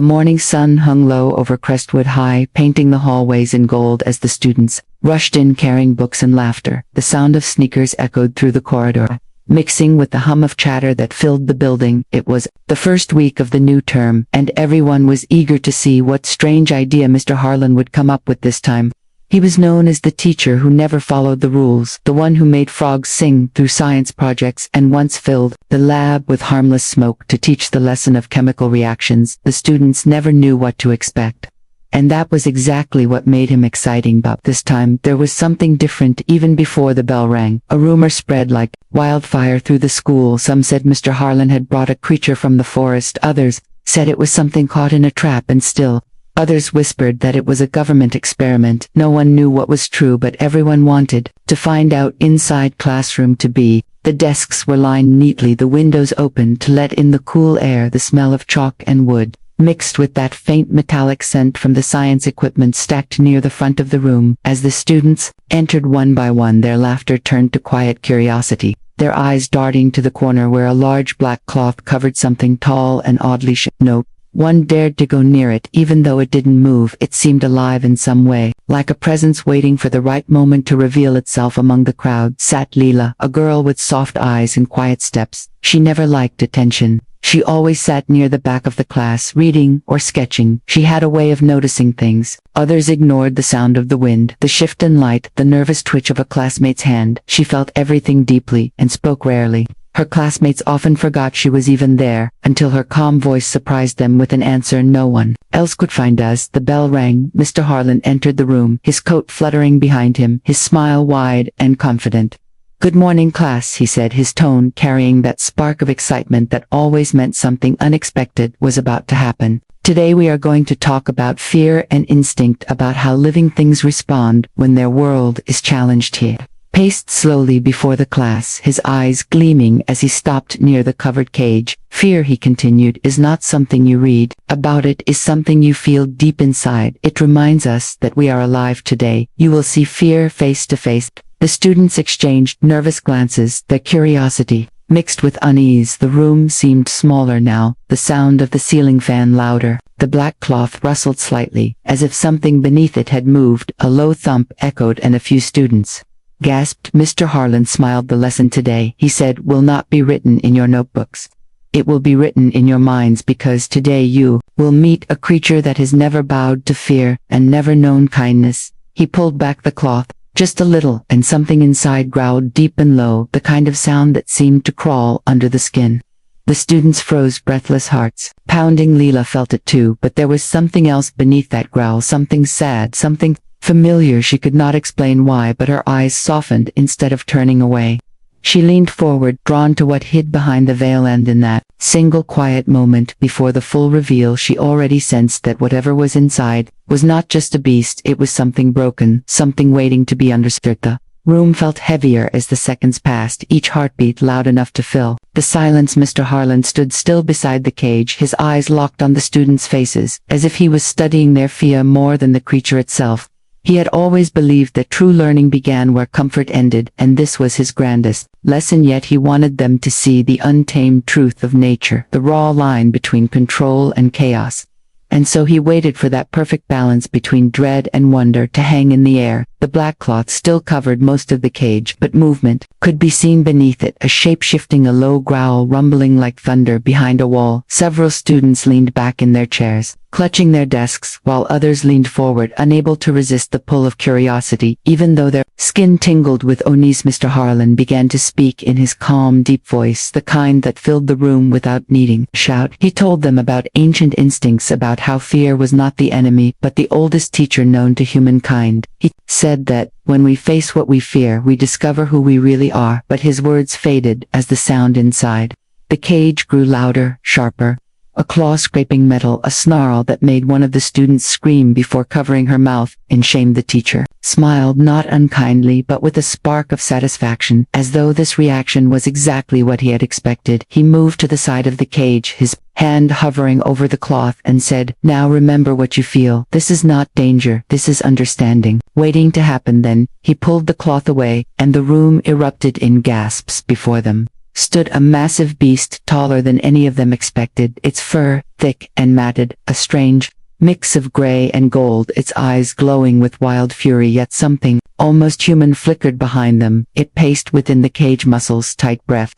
The morning sun hung low over Crestwood High, painting the hallways in gold as the students rushed in carrying books and laughter. The sound of sneakers echoed through the corridor, mixing with the hum of chatter that filled the building. It was the first week of the new term, and everyone was eager to see what strange idea Mr. Harlan would come up with this time. He was known as the teacher who never followed the rules, the one who made frogs sing through science projects and once filled the lab with harmless smoke to teach the lesson of chemical reactions. The students never knew what to expect. And that was exactly what made him exciting, but this time there was something different. Even before the bell rang, a rumor spread like wildfire through the school. Some said Mr. Harlan had brought a creature from the forest, others said it was something caught in a trap, and still others whispered that it was a government experiment. No one knew what was true, but everyone wanted to find out. Inside classroom to be, the desks were lined neatly, the windows open to let in the cool air, the smell of chalk and wood, mixed with that faint metallic scent from the science equipment stacked near the front of the room. As the students entered one by one, their laughter turned to quiet curiosity, their eyes darting to the corner where a large black cloth covered something tall and oddly shaped. No one dared to go near it, even though it didn't move. It seemed alive in some way, like a presence waiting for the right moment to reveal itself. Among the crowd sat Leela, a girl with soft eyes and quiet steps. She never liked attention. She always sat near the back of the class, reading or sketching. She had a way of noticing things. Others ignored the sound of the wind, the shift in light, the nervous twitch of a classmate's hand. She felt everything deeply and spoke rarely. Her classmates often forgot she was even there, until her calm voice surprised them with an answer no one else could find. As the bell rang, Mr. Harlan entered the room, his coat fluttering behind him, his smile wide and confident. "Good morning, class," he said, his tone carrying that spark of excitement that always meant something unexpected was about to happen. "Today we are going to talk about fear and instinct, about how living things respond when their world is challenged." He paced slowly before the class, his eyes gleaming as he stopped near the covered cage. "Fear," he continued, "is not something you read about. It is something you feel deep inside. It reminds us that we are alive today. You will see fear face to face." The students exchanged nervous glances, their curiosity mixed with unease. The room seemed smaller now, the sound of the ceiling fan louder. The black cloth rustled slightly, as if something beneath it had moved. A low thump echoed, and a few students gasped. Mr. Harlan smiled. "The lesson today," he said, "will not be written in your notebooks. It will be written in your minds, because today you will meet a creature that has never bowed to fear and never known kindness." He pulled back the cloth just a little, and something inside growled deep and low, the kind of sound that seemed to crawl under the skin. The students froze, breathless, hearts pounding. Leela felt it too, but there was something else beneath that growl, something sad, something familiar. She could not explain why, but her eyes softened instead of turning away. She leaned forward, drawn to what hid behind the veil, and in that single quiet moment before the full reveal, she already sensed that whatever was inside was not just a beast, it was something broken, something waiting to be understood. The room felt heavier as the seconds passed, each heartbeat loud enough to fill the silence. Mr. Harlan stood still beside the cage, his eyes locked on the students' faces, as if he was studying their fear more than the creature itself. He had always believed that true learning began where comfort ended, and this was his grandest lesson. Yet he wanted them to see the untamed truth of nature, the raw line between control and chaos. And so he waited for that perfect balance between dread and wonder to hang in the air. The black cloth still covered most of the cage, but movement could be seen beneath it, a shape shifting, a low growl rumbling like thunder behind a wall. Several students leaned back in their chairs, clutching their desks, while others leaned forward, unable to resist the pull of curiosity, even though their skin tingled with unease. Mr. Harlan began to speak in his calm, deep voice, the kind that filled the room without needing to shout. He told them about ancient instincts, about how fear was not the enemy, but the oldest teacher known to humankind. He said that when we face what we fear, we discover who we really are. But his words faded as the sound inside the cage grew louder, sharper. A claw scraping metal, a snarl that made one of the students scream before covering her mouth in shame. The teacher smiled, not unkindly but with a spark of satisfaction, as though this reaction was exactly what he had expected. He moved to the side of the cage, his hand hovering over the cloth, and said, "Now remember what you feel. This is not danger, this is understanding waiting to happen." Then he pulled the cloth away, and the room erupted in gasps before them. stood a massive beast taller than any of them expected, its fur thick and matted, a strange mix of gray and gold, its eyes glowing with wild fury, yet something almost human flickered behind them. It paced within the cage, muscles tight, breath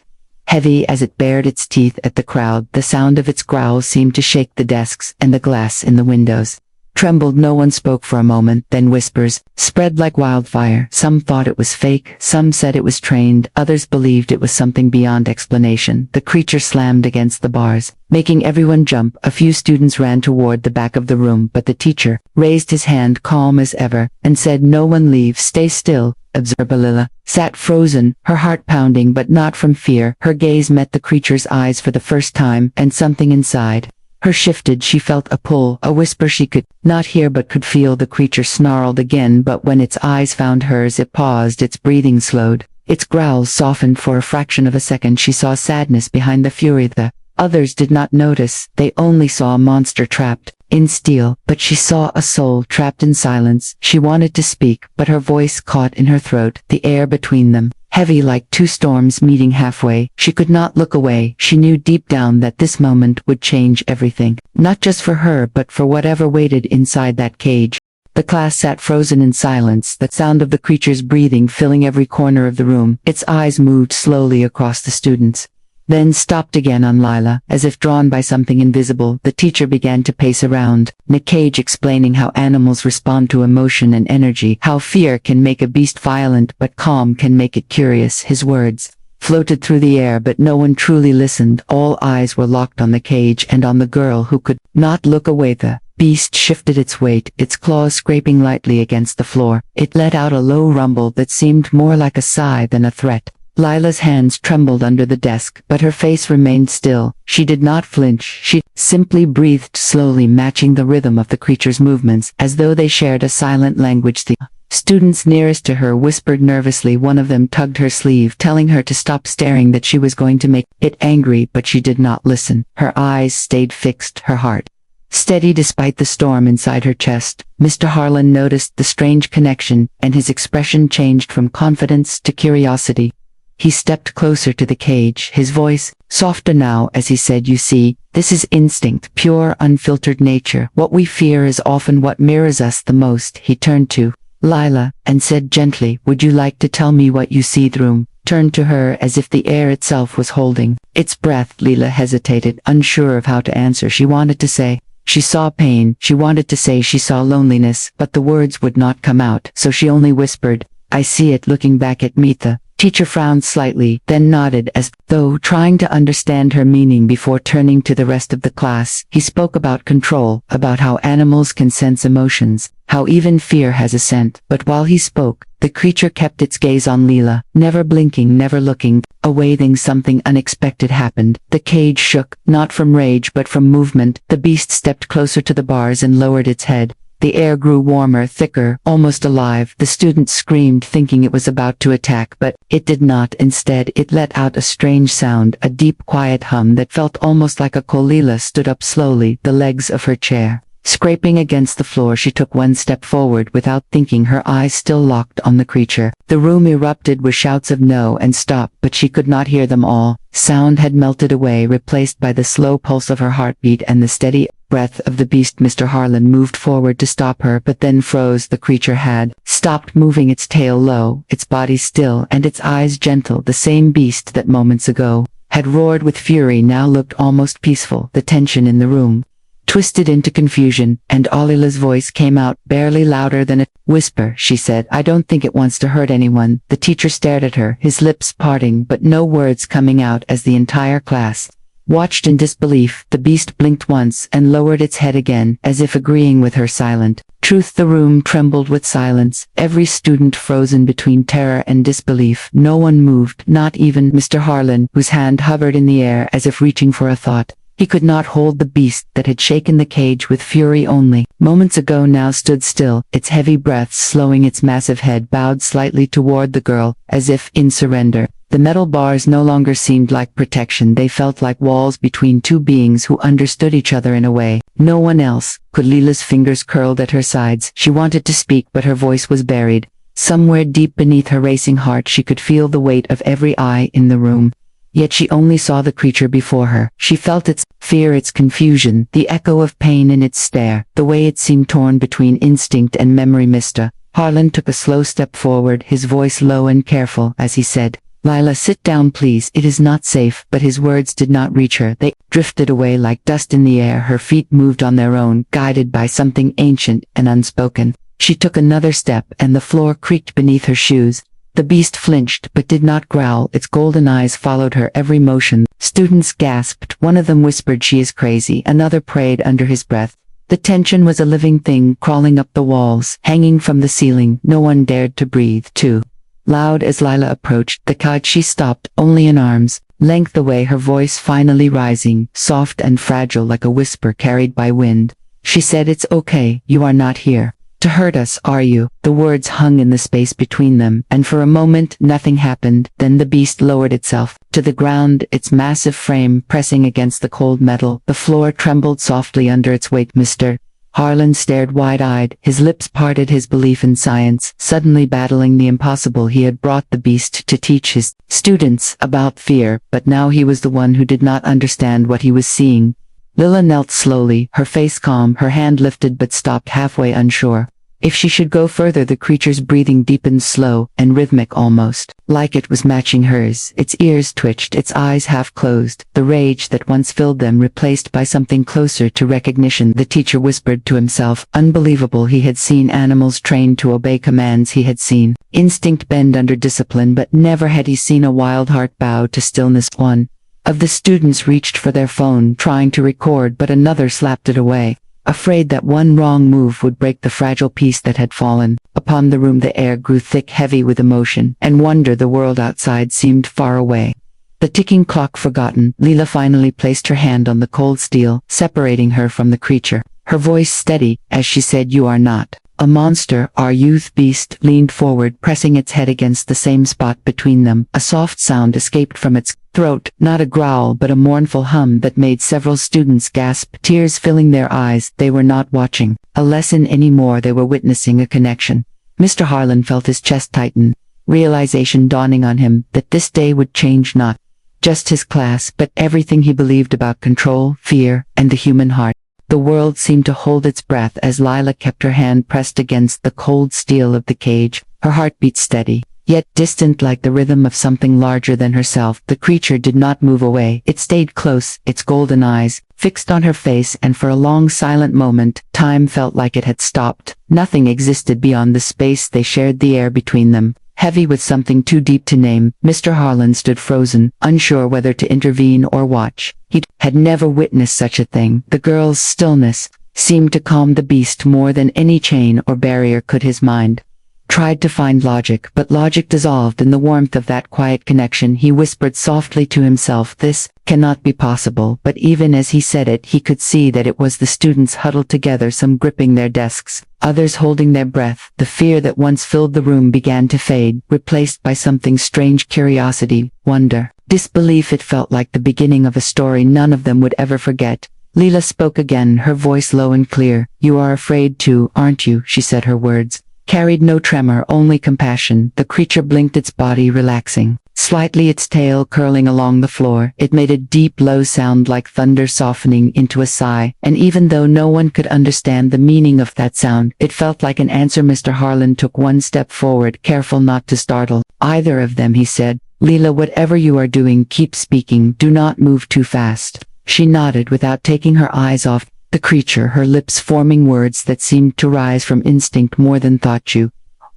heavy as it bared its teeth at the crowd. The sound of its growls seemed to shake the desks, and the glass in the windows trembled. No one spoke for a moment, then whispers spread like wildfire. Some thought it was fake, some said it was trained, others believed it was something beyond explanation. The creature slammed against the bars, making everyone jump. A few students ran toward the back of the room, but the teacher raised his hand, calm as ever, and said, "No one leave, stay still." Observer Lila sat frozen, her heart pounding, but not from fear. Her gaze met the creature's eyes for the first time, and something inside her shifted. She felt a pull, a whisper she could not hear but could feel. The creature snarled again, but when its eyes found hers, it paused, its breathing slowed, its growls softened. For a fraction of a second she saw sadness behind the fury. The others did not notice, they only saw a monster trapped in steel, but she saw a soul trapped in silence. She wanted to speak, but her voice caught in her throat, the air between them heavy like two storms meeting halfway. She could not look away. She knew deep down that this moment would change everything, not just for her but for whatever waited inside that cage. The class sat frozen in silence, the sound of the creature's breathing filling every corner of the room. Its eyes moved slowly across the students, then stopped again on Lila, as if drawn by something invisible. The teacher began to pace around the cage, explaining how animals respond to emotion and energy, how fear can make a beast violent but calm can make it curious. His words floated through the air, but no one truly listened. All eyes were locked on the cage and on the girl who could not look away. The beast shifted its weight, its claws scraping lightly against the floor. It let out a low rumble that seemed more like a sigh than a threat. Lila's hands trembled under the desk, but her face remained still. She did not flinch. She simply breathed slowly, matching the rhythm of the creature's movements, as though they shared a silent language. The students nearest to her whispered nervously. One of them tugged her sleeve, telling her to stop staring, that she was going to make it angry, but she did not listen. Her eyes stayed fixed, her heart steady despite the storm inside her chest. Mr. Harlan noticed the strange connection, and his expression changed from confidence to curiosity. He stepped closer to the cage, his voice softer now as he said, "You see, this is instinct, pure, unfiltered nature. What we fear is often what mirrors us the most." He turned to Lila and said gently, "Would you like to tell me what you see?" The room turned to her as if the air itself was holding its breath. Lila hesitated, unsure of how to answer. She wanted to say she saw pain, she wanted to say she saw loneliness, but the words would not come out, so she only whispered, "I see it." Looking back at Mita, teacher frowned slightly, then nodded as though trying to understand her meaning. Before turning to the rest of the class, he spoke about control, about how animals can sense emotions, how even fear has a scent. But while he spoke, the creature kept its gaze on Lila, never blinking, never looking away. Then something unexpected happened. The cage shook, not from rage but from movement. The beast stepped closer to the bars and lowered its head. The air grew warmer, thicker, almost alive. The students screamed, thinking it was about to attack, but it did not. Instead, it let out a strange sound, a deep, quiet hum that felt almost like a call. Lila stood up slowly, the legs of her chair scraping against the floor. She took one step forward without thinking, her eyes still locked on the creature. The room erupted with shouts of "No" and "Stop," but she could not hear them all. Sound had melted away, replaced by the slow pulse of her heartbeat and the steady breath of the beast. Mr. Harlan moved forward to stop her, but then froze. The creature had stopped moving, its tail low, its body still, and its eyes gentle. The same beast that moments ago had roared with fury now looked almost peaceful. The tension in the room twisted into confusion, and Alila's voice came out, barely louder than a whisper. She said, "I don't think it wants to hurt anyone." The teacher stared at her, his lips parting but no words coming out. As the entire class watched in disbelief, the beast blinked once and lowered its head again, as if agreeing with her silent truth. The room trembled with silence, every student frozen between terror and disbelief. No one moved, not even Mr. Harlan, whose hand hovered in the air as if reaching for a thought. He could not hold the beast that had shaken the cage with fury only moments ago. Now stood still, its heavy breaths slowing, its massive head bowed slightly toward the girl, as if in surrender. The metal bars no longer seemed like protection, they felt like walls between two beings who understood each other in a way no one else could. Lila's fingers curled at her sides. She wanted to speak, but her voice was buried. Somewhere deep beneath her racing heart she could feel the weight of every eye in the room. Yet she only saw the creature before her. She felt its fear, its confusion, the echo of pain in its stare, the way it seemed torn between instinct and memory. Mr. Harlan took a slow step forward, his voice low and careful, as he said, "Lila, sit down please, it is not safe." But his words did not reach her. They drifted away like dust in the air. Her feet moved on their own, guided by something ancient and unspoken. She took another step, and the floor creaked beneath her shoes. The beast flinched, but did not growl. Its golden eyes followed her every motion. Students gasped. One of them whispered, "She is crazy." Another prayed under his breath. The tension was a living thing, crawling up the walls, hanging from the ceiling. No one dared to breathe. Too loud as Lila approached the couch, she stopped, only an arm's length away, her voice finally rising, soft and fragile like a whisper carried by wind. She said, "It's okay, you are not here to hurt us, are you?" The words hung in the space between them, and for a moment nothing happened. Then the beast lowered itself to the ground, its massive frame pressing against the cold metal. The floor trembled softly under its weight. Mr. Harlan stared wide-eyed, his lips parted, his belief in science suddenly battling the impossible. He had brought the beast to teach his students about fear, but now he was the one who did not understand what he was seeing. Lila knelt slowly, her face calm, her hand lifted but stopped halfway, unsure if she should go further. The creature's breathing deepened, slow and rhythmic, almost like it was matching hers. Its ears twitched, its eyes half closed, the rage that once filled them replaced by something closer to recognition. The teacher whispered to himself, unbelievable. He had seen animals trained to obey commands. He had seen instinct bend under discipline, but never had he seen a wild heart bow to stillness. One of the students reached for their phone, trying to record, but another slapped it away, afraid that one wrong move would break the fragile peace that had fallen upon the room. The air grew thick, heavy with emotion and wonder. The world outside seemed far away. The ticking clock forgotten, Lila finally placed her hand on the cold steel, separating her from the creature, her voice steady as she said, "You are not a monster, are you?" The beast leaned forward, pressing its head against the same spot between them. A soft sound escaped from its throat, not a growl but a mournful hum that made several students gasp, tears filling their eyes. They were not watching a lesson anymore, they were witnessing a connection. Mr. Harlan felt his chest tighten, realization dawning on him that this day would change not just his class, but everything he believed about control, fear, and the human heart. The world seemed to hold its breath as Lila kept her hand pressed against the cold steel of the cage, her heartbeat steady, yet distant like the rhythm of something larger than herself. The creature did not move away. It stayed close, its golden eyes fixed on her face, and for a long silent moment, time felt like it had stopped. Nothing existed beyond the space they shared, the air between them heavy with something too deep to name. Mr. Harlan stood frozen, unsure whether to intervene or watch. He had never witnessed such a thing. The girl's stillness seemed to calm the beast more than any chain or barrier could. His mind tried to find logic, but logic dissolved in the warmth of that quiet connection. He whispered softly to himself, "This cannot be possible." But even as he said it, he could see that it was the students huddled together, some gripping their desks, others holding their breath. The fear that once filled the room began to fade, replaced by something strange: curiosity, wonder, disbelief. It felt like the beginning of a story none of them would ever forget. Lila spoke again, her voice low and clear. "You are afraid too, aren't you?" she said. Her words carried no tremor, only compassion. The creature blinked, its body relaxing slightly, its tail curling along the floor. It made a deep, low sound like thunder softening into a sigh, and even though no one could understand the meaning of that sound, it felt like an answer. Mr. Harlan took one step forward, careful not to startle either of them. He said, "Lila, whatever you are doing, keep speaking. Do not move too fast." She nodded without taking her eyes off the creature, her lips forming words that seemed to rise from instinct more than thought. "You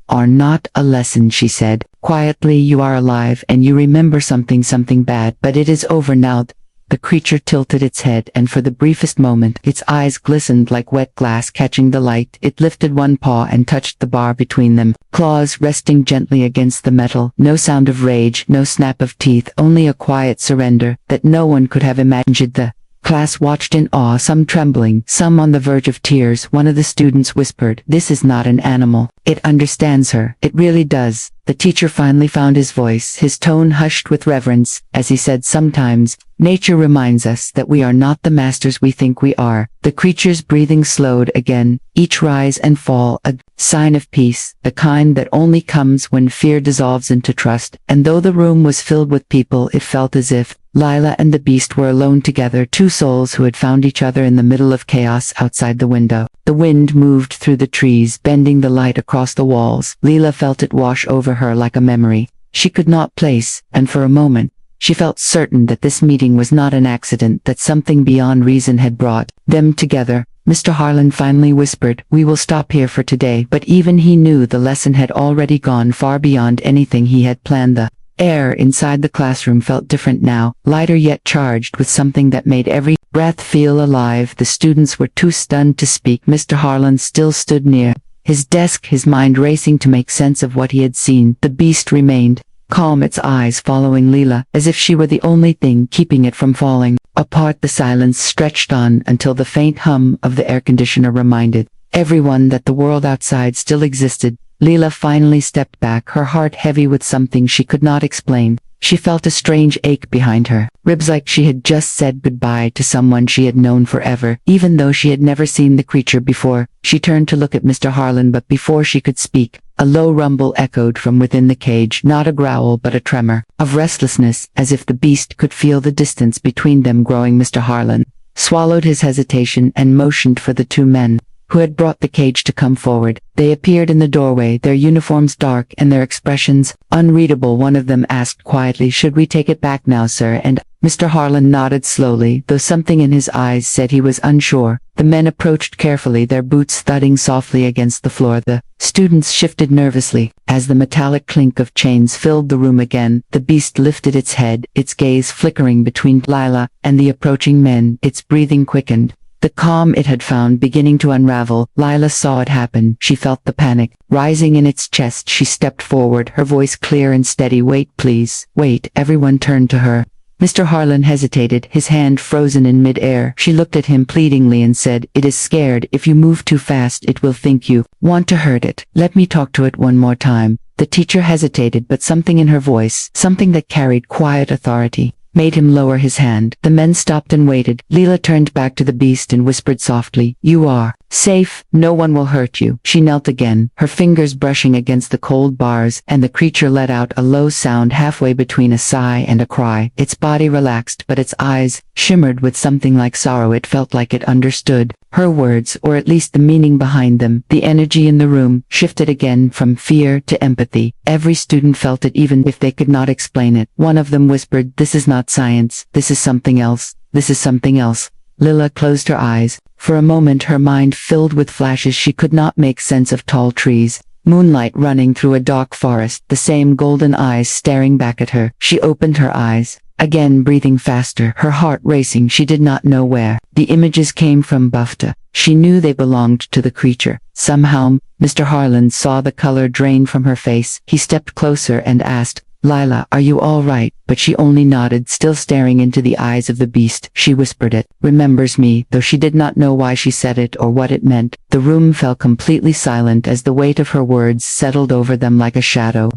are not a lesson," she said quietly. "You are alive, and you remember something bad, but it is over now." The creature tilted its head, and for the briefest moment, its eyes glistened like wet glass catching the light. It lifted one paw and touched the bar between them, claws resting gently against the metal. No sound of rage, no snap of teeth, only a quiet surrender that no one could have imagined. The Class watched in awe, some trembling, some on the verge of tears. One of the students whispered, "This is not an animal. It understands her. It really does." The teacher finally found his voice, his tone hushed with reverence, as he said, "Sometimes, nature reminds us that we are not the masters we think we are." The creature's breathing slowed again, each rise and fall a sign of peace, the kind that only comes when fear dissolves into trust. And though the room was filled with people, it felt as if Lila and the beast were alone together, two souls who had found each other in the middle of chaos outside the window. The wind moved through the trees, bending the light across the walls. Lila felt it wash over her like a memory she could not place, and for a moment, she felt certain that this meeting was not an accident, that something beyond reason had brought them together. Mr. Harlan finally whispered, "We will stop here for today," but even he knew the lesson had already gone far beyond anything he had planned. The air inside the classroom felt different now, lighter yet charged with something that made every breath feel alive. The students were too stunned to speak. Mr. Harlan still stood near his desk, his mind racing to make sense of what he had seen. The beast remained calm, its eyes following Lila, as if she were the only thing keeping it from falling apart. The silence stretched on until the faint hum of the air conditioner reminded everyone that the world outside still existed. Lila finally stepped back, her heart heavy with something she could not explain. She felt a strange ache behind her ribs, like she had just said goodbye to someone she had known forever. Even though she had never seen the creature before, she turned to look at Mr. Harlan, but before she could speak, a low rumble echoed from within the cage, not a growl but a tremor of restlessness, as if the beast could feel the distance between them growing. Mr. Harlan swallowed his hesitation and motioned for the two men who had brought the cage to come forward. They appeared in the doorway, their uniforms dark and their expressions unreadable. One of them asked quietly, "Should we take it back now, sir?" And Mr. Harlan nodded slowly, though something in his eyes said he was unsure. The men approached carefully, their boots thudding softly against the floor. The students shifted nervously. As the metallic clink of chains filled the room again, the beast lifted its head, its gaze flickering between Lila and the approaching men. Its breathing quickened, the calm it had found beginning to unravel. Lila saw it happen. She felt the panic rising in its chest. She stepped forward, her voice clear and steady. "Wait, please. Wait." Everyone turned to her. Mr. Harlan hesitated, his hand frozen in mid-air. She looked at him pleadingly and said, "It is scared. If you move too fast, it will think you want to hurt it. Let me talk to it one more time." The teacher hesitated, but something in her voice, something that carried quiet authority, made him lower his hand. The men stopped and waited. Lila turned back to the beast and whispered softly, "You are safe. No one will hurt you." She knelt again, her fingers brushing against the cold bars, and the creature let out a low sound halfway between a sigh and a cry. Its body relaxed, but its eyes shimmered with something like sorrow. It felt like it understood her words, or at least the meaning behind them. The energy in the room shifted again from fear to empathy. Every student felt it, even if they could not explain it. One of them whispered, "This is not science. This is something else. This is something else." Lila closed her eyes. For a moment her mind filled with flashes. She could not make sense of tall trees, moonlight running through a dark forest, the same golden eyes staring back at her. She opened her eyes, again breathing faster, her heart racing. She did not know where the images came from, but she knew they belonged to the creature. Somehow, Mr. Harlan saw the color drain from her face. He stepped closer and asked, "Lila, are you all right?" But she only nodded, still staring into the eyes of the beast. She whispered, "It remembers me," though she did not know why she said it or what it meant. The room fell completely silent as the weight of her words settled over them like a shadow.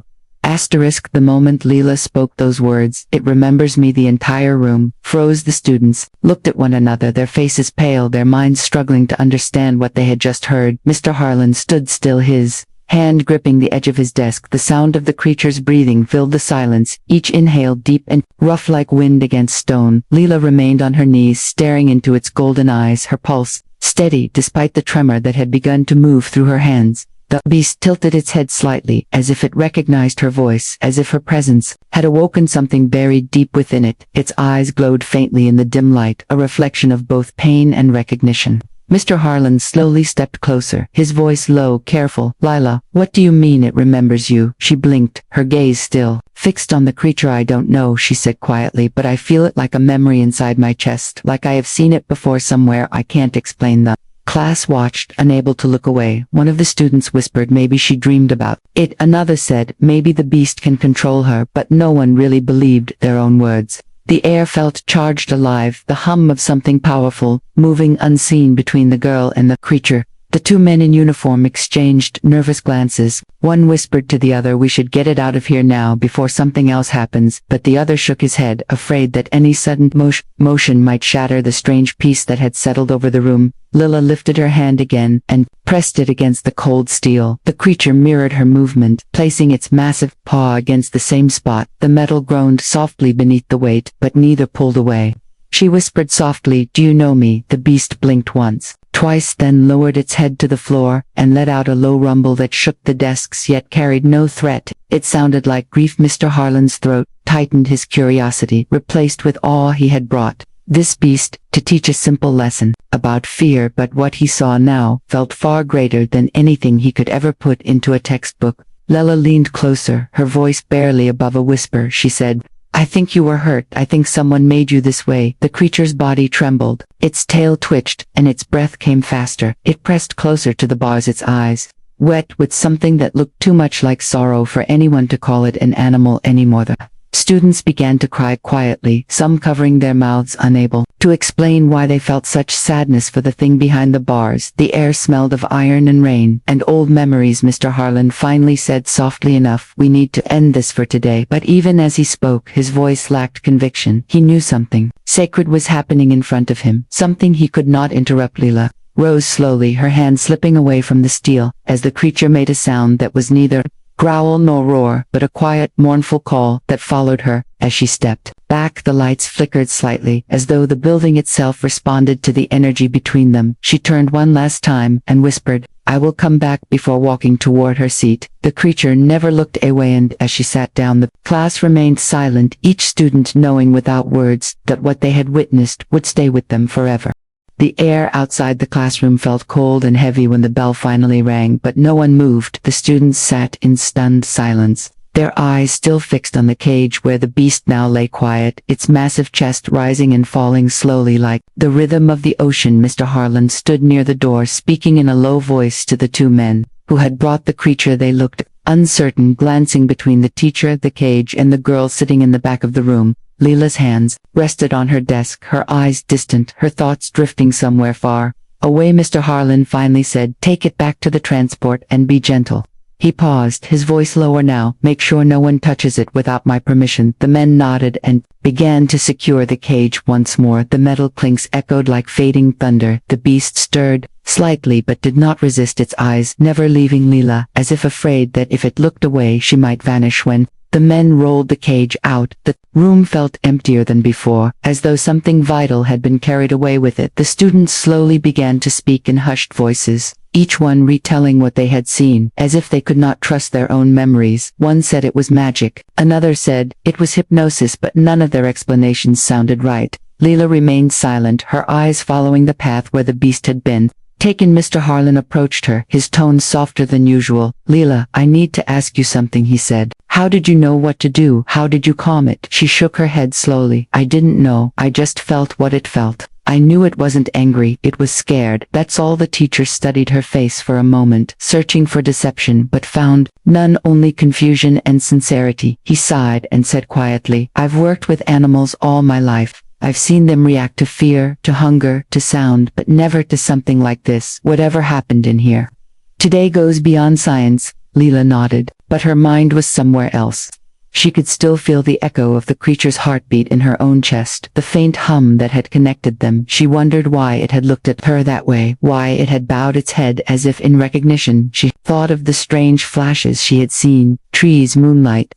The moment Lila spoke those words, "It remembers me," the entire room froze. The students looked at one another, their faces pale, their minds struggling to understand what they had just heard. Mr. Harlan stood still, his hand gripping the edge of his desk. The sound of the creature's breathing filled the silence, each inhale deep and rough like wind against stone. Lila remained on her knees, staring into its golden eyes, her pulse steady despite the tremor that had begun to move through her hands. The beast tilted its head slightly, as if it recognized her voice, as if her presence had awoken something buried deep within it. Its eyes glowed faintly in the dim light, a reflection of both pain and recognition. Mr. Harlan slowly stepped closer, his voice low, careful. "Lila, what do you mean it remembers you?" She blinked, her gaze still fixed on the creature. "I don't know," she said quietly, "but I feel it like a memory inside my chest, like I have seen it before somewhere. I can't explain." The class watched, unable to look away. One of the students whispered, "Maybe she dreamed about it." Another said, "Maybe the beast can control her," but no one really believed their own words. The air felt charged alive, the hum of something powerful, moving unseen between the girl and the creature. The two men in uniform exchanged nervous glances. One whispered to the other, "We should get it out of here now before something else happens," but the other shook his head, afraid that any sudden motion might shatter the strange peace that had settled over the room. Lila lifted her hand again and pressed it against the cold steel. The creature mirrored her movement, placing its massive paw against the same spot. The metal groaned softly beneath the weight, but neither pulled away. She whispered softly, "Do you know me?" The beast blinked once, twice, then lowered its head to the floor and let out a low rumble that shook the desks yet carried no threat. It sounded like grief. Mr. Harlan's throat tightened, his curiosity replaced with awe. He had brought this beast to teach a simple lesson about fear, but what he saw now felt far greater than anything he could ever put into a textbook. Lila leaned closer, her voice barely above a whisper. She said, "I think you were hurt. I think someone made you this way." The creature's body trembled, its tail twitched, and its breath came faster. It pressed closer to the bars, its eyes wet with something that looked too much like sorrow for anyone to call it an animal anymore. The students began to cry quietly, some covering their mouths, unable to explain why they felt such sadness for the thing behind the bars. The air smelled of iron and rain, and old memories. Mr. Harlan finally said softly enough, "We need to end this for today." But even as he spoke, his voice lacked conviction. He knew something sacred was happening in front of him, something he could not interrupt. Lila rose slowly, her hand slipping away from the steel, as the creature made a sound that was neither growl nor roar, but a quiet, mournful call that followed her. As she stepped back, the lights flickered slightly, as though the building itself responded to the energy between them. She turned one last time and whispered, "I will come back," before walking toward her seat. The creature never looked away, and as she sat down, the class remained silent, each student knowing without words that what they had witnessed would stay with them forever. The air outside the classroom felt cold and heavy when the bell finally rang, but no one moved. The students sat in stunned silence, their eyes still fixed on the cage where the beast now lay quiet, its massive chest rising and falling slowly like the rhythm of the ocean. Mr. Harlan stood near the door, speaking in a low voice to the two men who had brought the creature. They looked uncertain, glancing between the teacher, the cage, and the girl sitting in the back of the room. Lila's hands rested on her desk, her eyes distant, her thoughts drifting somewhere far away. Mr. Harlan finally said, "Take it back to the transport and be gentle." He paused, his voice lower now. "Make sure no one touches it without my permission." The men nodded and began to secure the cage once more. The metal clinks echoed like fading thunder. The beast stirred slightly but did not resist, its eyes never leaving Lila, as if afraid that if it looked away she might vanish. When the men rolled the cage out, the room felt emptier than before, as though something vital had been carried away with it. The students slowly began to speak in hushed voices, each one retelling what they had seen, as if they could not trust their own memories. One said it was magic, another said it was hypnosis, but none of their explanations sounded right. Lila remained silent, her eyes following the path where the beast had been taken. Mr. Harlan approached her, his tone softer than usual. "Lila, I need to ask you something," he said. "How did you know what to do? How did you calm it?" She shook her head slowly. "I didn't know, I just felt what it felt. I knew it wasn't angry, it was scared, that's all." The teacher studied her face for a moment, searching for deception, but found none, only confusion and sincerity. He sighed and said quietly, "I've worked with animals all my life. I've seen them react to fear, to hunger, to sound, but never to something like this. Whatever happened in here today goes beyond science." Lila nodded, but her mind was somewhere else. She could still feel the echo of the creature's heartbeat in her own chest, the faint hum that had connected them. She wondered why it had looked at her that way, why it had bowed its head as if in recognition. She thought of the strange flashes she had seen, trees, moonlight,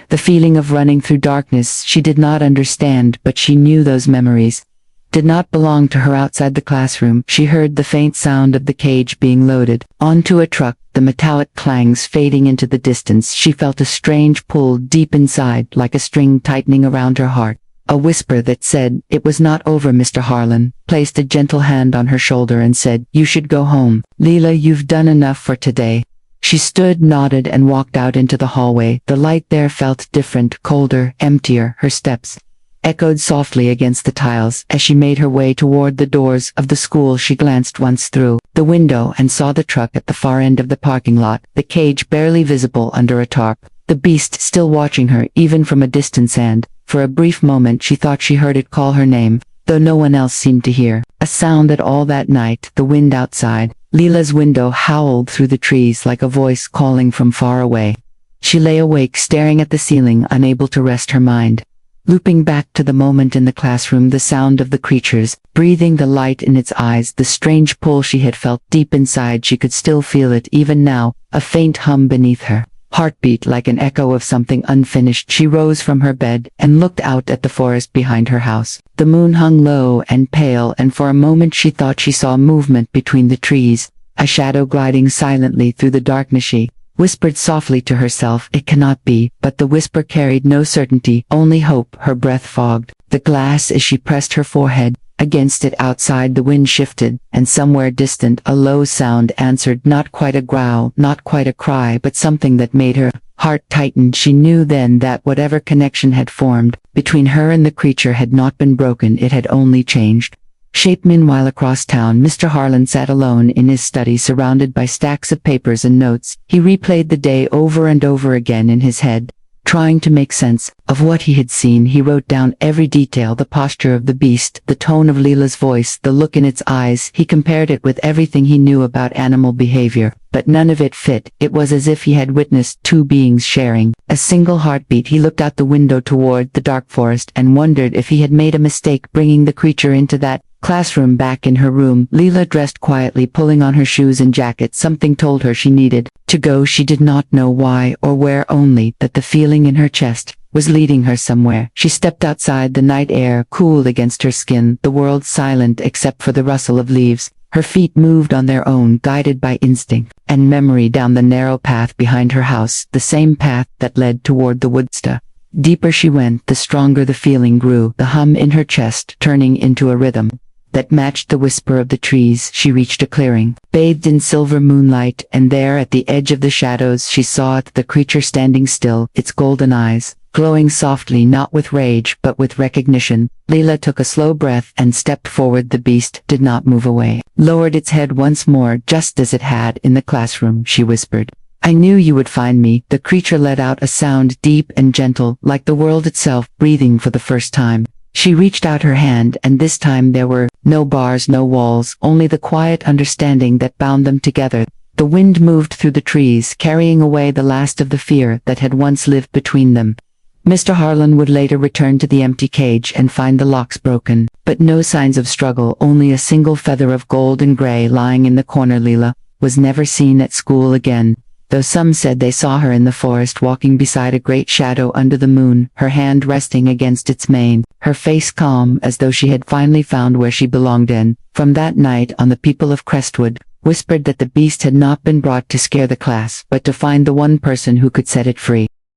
the feeling of running through darkness. She did not understand, but she knew those memories did not belong to her. Outside the classroom, she heard the faint sound of the cage being loaded onto a truck, the metallic clangs fading into the distance. She felt a strange pull deep inside, like a string tightening around her heart. A whisper that said, "It was not over." Mr. Harlan placed a gentle hand on her shoulder and said, "You should go home. Lila, you've done enough for today." She stood, nodded, and walked out into the hallway. The light there felt different, colder, emptier. Her steps echoed softly against the tiles. As she made her way toward the doors of the school, she glanced once through the window and saw the truck at the far end of the parking lot, the cage barely visible under a tarp. the beast still watching her even from a distance, and, for a brief moment, she thought she heard it call her name, though no one else seemed to hear. A sound that all that night, the wind outside Leela's window howled through the trees like a voice calling from far away. She lay awake staring at the ceiling, unable to rest her mind. Looping back to the moment in the classroom, the sound of the creatures, breathing the light in its eyes, the strange pull she had felt deep inside, she could still feel it even now, a faint hum beneath her. Heartbeat like an echo of something unfinished. She rose from her bed and looked out at the forest behind her house. The moon hung low and pale, and for a moment she thought she saw movement between the trees, a shadow gliding silently through the darkness. She whispered softly to herself, "It cannot be," but the whisper carried no certainty, only hope. Her breath fogged the glass as she pressed her forehead against it. Outside the wind shifted, and somewhere distant a low sound answered, not quite a growl, not quite a cry, but something that made her heart tighten. She knew then that whatever connection had formed between her and the creature had not been broken, it had only changed shape. Meanwhile, across town, Mr. Harlan sat alone in his study, surrounded by stacks of papers and notes. He replayed the day over and over again in his head, trying to make sense of what he had seen. He wrote down every detail, the posture of the beast, the tone of Leela's voice, the look in its eyes. He compared it with everything he knew about animal behavior, but none of it fit. It was as if he had witnessed two beings sharing a single heartbeat. He looked out the window toward the dark forest and wondered if he had made a mistake bringing the creature into that classroom. Back in her room, Leela dressed quietly, pulling on her shoes and jacket. Something told her she needed to go. She did not know why or where, only that the feeling in her chest was leading her somewhere. She stepped outside. The night air cooled against her skin, the world silent except for the rustle of leaves. Her feet moved on their own, guided by instinct and memory, down the narrow path behind her house, the same path that led toward the woodsta. Deeper she went, the stronger the feeling grew, the hum in her chest turning into a rhythm that matched the whisper of the trees. She reached a clearing, bathed in silver moonlight, and there at the edge of the shadows she saw the creature standing still, its golden eyes glowing softly, not with rage but with recognition. Leela took a slow breath and stepped forward. The beast did not move away, lowered its head once more, just as it had in the classroom. She whispered, "I knew you would find me." The creature let out a sound deep and gentle, like the world itself breathing for the first time. She reached out her hand, and this time there were no bars, no walls, only the quiet understanding that bound them together. The wind moved through the trees, carrying away the last of the fear that had once lived between them. Mr. Harlan would later return to the empty cage and find the locks broken, but no signs of struggle, only a single feather of gold and gray lying in the corner. Leela was never seen at school again, though some said they saw her in the forest, walking beside a great shadow under the moon, her hand resting against its mane, her face calm as though she had finally found where she belonged. And from that night on, the people of Crestwood whispered that the beast had not been brought to scare the class, but to find the one person who could set it free.